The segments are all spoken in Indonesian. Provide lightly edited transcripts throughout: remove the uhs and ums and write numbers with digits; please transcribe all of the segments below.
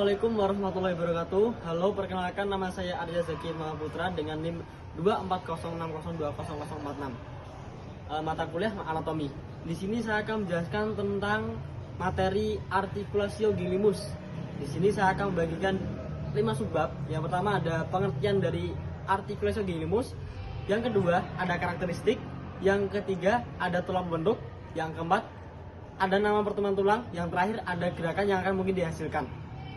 Assalamualaikum warahmatullahi wabarakatuh. Halo, perkenalkan nama saya Arya Zaki Mahaputra dengan NIM 24060200046. Mata kuliah anatomi. Di sini saya akan menjelaskan tentang materi artikulasio gilimus. Di sini saya akan membagikan 5 subbab. Yang pertama ada pengertian dari artikulasio gilimus. Yang kedua ada karakteristik. Yang ketiga ada tulang pembentuk. Yang keempat ada nama pertemuan tulang. Yang terakhir ada gerakan yang akan mungkin dihasilkan.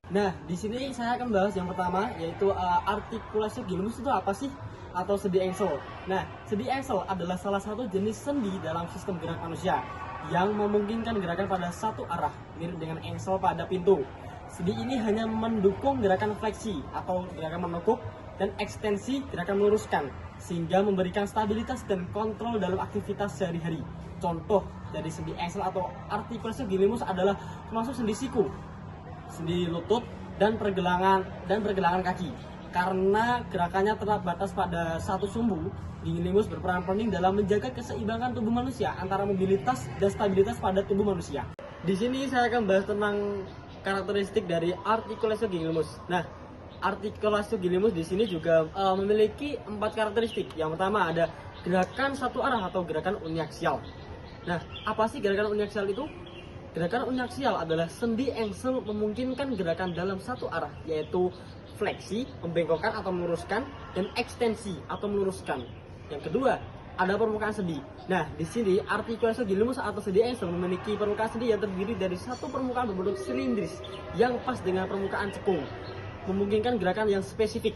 Nah, di sini saya akan bahas yang pertama, yaitu artikulasi gilimus itu apa sih? Atau sendi engsel. Nah, sendi engsel adalah salah satu jenis sendi dalam sistem gerak manusia yang memungkinkan gerakan pada satu arah, mirip dengan engsel pada pintu. Sendi ini hanya mendukung gerakan fleksi atau gerakan menekuk dan ekstensi gerakan meluruskan, sehingga memberikan stabilitas dan kontrol dalam aktivitas sehari-hari. Contoh dari sendi engsel atau artikulasi gilimus adalah termasuk sendi siku, sendi lutut, dan pergelangan kaki. Karena gerakannya terbatas pada satu sumbu, gilimus berperan penting dalam menjaga keseimbangan tubuh manusia antara mobilitas dan stabilitas pada tubuh manusia. Di sini saya akan bahas tentang karakteristik dari artikulasio gilimus. Nah, artikulasio gilimus di sini juga memiliki 4 karakteristik. Yang pertama ada gerakan satu arah atau gerakan uniaksial. Nah, apa sih gerakan uniaksial itu? Gerakan uniaksial adalah sendi engsel memungkinkan gerakan dalam satu arah, yaitu fleksi, membengkokkan atau meluruskan, dan ekstensi atau meluruskan. Yang kedua, ada permukaan sendi. Nah, di sini artikulasi gilimus atau sendi engsel memiliki permukaan sendi yang terdiri dari satu permukaan berbentuk silindris yang pas dengan permukaan cekung, memungkinkan gerakan yang spesifik.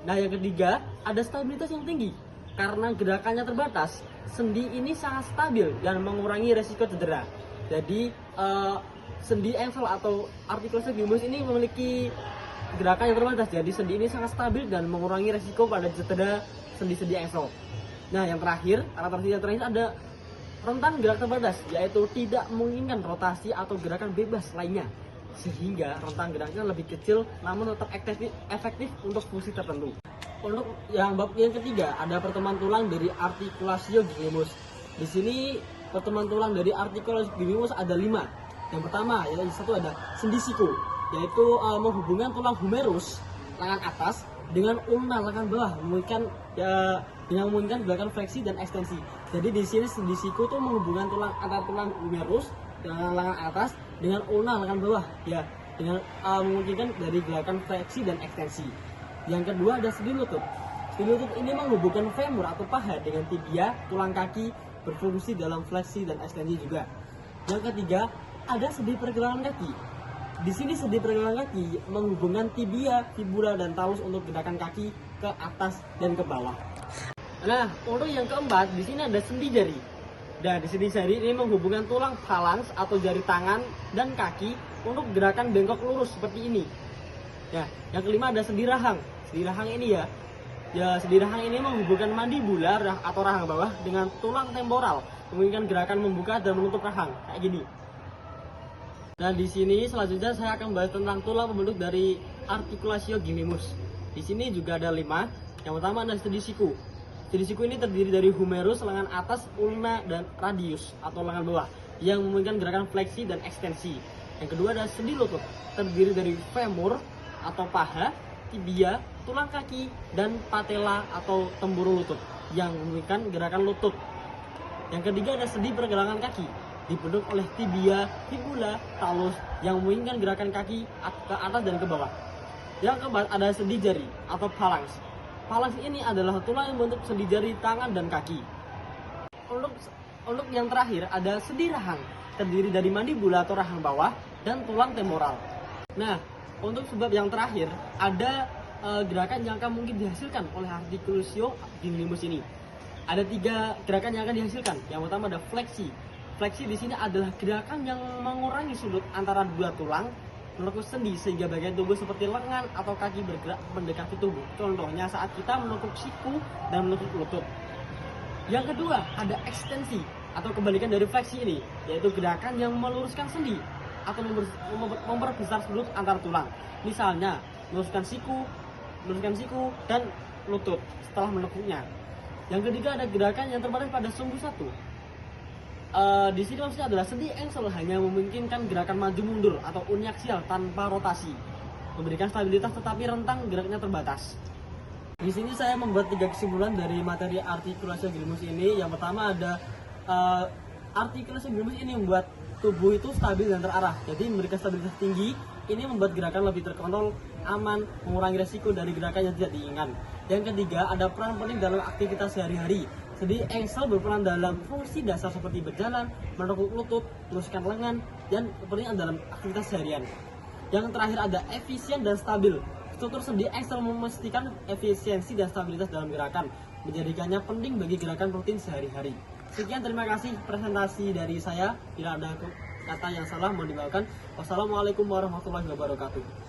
Nah, yang ketiga, ada stabilitas yang tinggi. Karena gerakannya terbatas, sendi ini sangat stabil dan mengurangi resiko cedera. Jadi sendi engsel atau artikulasi gilimus ini memiliki gerakan yang terbatas. Jadi sendi ini sangat stabil dan mengurangi resiko pada cedera sendi-sendi engsel. Nah, yang terakhir, karakteristik yang terakhir ada rentan gerak terbatas, yaitu tidak memungkinkan rotasi atau gerakan bebas lainnya, sehingga rentan geraknya lebih kecil namun tetap efektif untuk fungsi tertentu. Untuk yang bab yang ketiga ada pertemuan tulang dari artikulasio gilimus. Di sini pertemuan tulang dari artikulasio gilimus ada 5. Yang pertama, yaitu satu ada sendi siku, yaitu menghubungkan tulang humerus lengan atas dengan ulna lengan bawah, memungkinkan gerakan fleksi dan ekstensi. Jadi di sini sendi siku itu menghubungkan tulang antara tulang humerus dengan lengan atas dengan ulna lengan bawah, ya, dengan memungkinkan dari gerakan fleksi dan ekstensi. Yang kedua ada sendi lutut. Sendi lutut ini menghubungkan femur atau paha dengan tibia, tulang kaki, berfungsi dalam fleksi dan ekstensi juga. Yang ketiga, ada sendi pergelangan kaki. Di sini sendi pergelangan kaki menghubungkan tibia, fibula, dan talus untuk gerakan kaki ke atas dan ke bawah. Nah, untuk yang keempat, di sini ada sendi jari. Dan di sendi jari ini menghubungkan tulang phalanx atau jari tangan dan kaki untuk gerakan bengkok lurus seperti ini. Ya, yang kelima ada sendi rahang. Sendi rahang ini sendi rahang ini menghubungkan mandibula atau rahang bawah dengan tulang temporal, memungkinkan gerakan membuka dan menutup rahang kayak gini. Nah, di sini selanjutnya saya akan bahas tentang tulang pembentuk dari artikulasio gilimus. Di sini juga ada 5. Yang pertama ada sendi siku. Sendi siku ini terdiri dari humerus lengan atas, ulna, dan radius atau lengan bawah yang memungkinkan gerakan fleksi dan ekstensi. Yang kedua ada sendi lutut, terdiri dari femur atau paha, tibia, tulang kaki, dan patella atau tempurung lutut yang memungkinkan gerakan lutut. Yang ketiga ada sendi pergelangan kaki, dibentuk oleh tibia, fibula, talus yang memungkinkan gerakan kaki ke atas dan ke bawah. Yang keempat ada sendi jari atau phalanx. Phalanx ini adalah tulang yang membentuk sendi jari tangan dan kaki. Untuk yang terakhir ada sendi rahang, terdiri dari mandibula atau rahang bawah dan tulang temporal. Nah, untuk sebab yang terakhir ada gerakan yang akan mungkin dihasilkan oleh artikulasio gilimus ini. Ada 3 gerakan yang akan dihasilkan. Yang pertama ada fleksi. Fleksi di sini adalah gerakan yang mengurangi sudut antara dua tulang, menekuk sendi sehingga bagian tubuh seperti lengan atau kaki bergerak mendekati tubuh. Contohnya saat kita menekuk siku dan menekuk lutut. Yang kedua ada ekstensi atau kebalikan dari fleksi ini, yaitu gerakan yang meluruskan sendi atau memperbesar sudut antar tulang. Misalnya meluruskan siku dan lutut setelah menekuknya. Yang ketiga ada gerakan yang terbatas pada sumbu satu. Di sini maksudnya adalah sendi engsel hanya memungkinkan gerakan maju mundur atau uniaksial tanpa rotasi. memberikan stabilitas tetapi rentang geraknya terbatas. Di sini saya membuat 3 kesimpulan dari materi artikulasi gilimus ini. Yang pertama ada artikulasi gilimus ini membuat tubuh itu stabil dan terarah, jadi memberikan stabilitas tinggi. Ini membuat gerakan lebih terkontrol, aman, mengurangi resiko dari gerakan yang tidak diinginkan. Yang ketiga, ada peran penting dalam aktivitas sehari-hari. Jadi engsel berperan dalam fungsi dasar seperti berjalan, menekuk lutut, meluruskan lengan, dan berperan dalam aktivitas seharian. Yang terakhir ada efisien dan stabil. Struktur sendi engsel memastikan efisiensi dan stabilitas dalam gerakan, menjadikannya penting bagi gerakan rutin sehari-hari. Sekian, terima kasih presentasi dari saya. Bila ada kata yang salah mohon dimaafkan. Wassalamualaikum warahmatullahi wabarakatuh.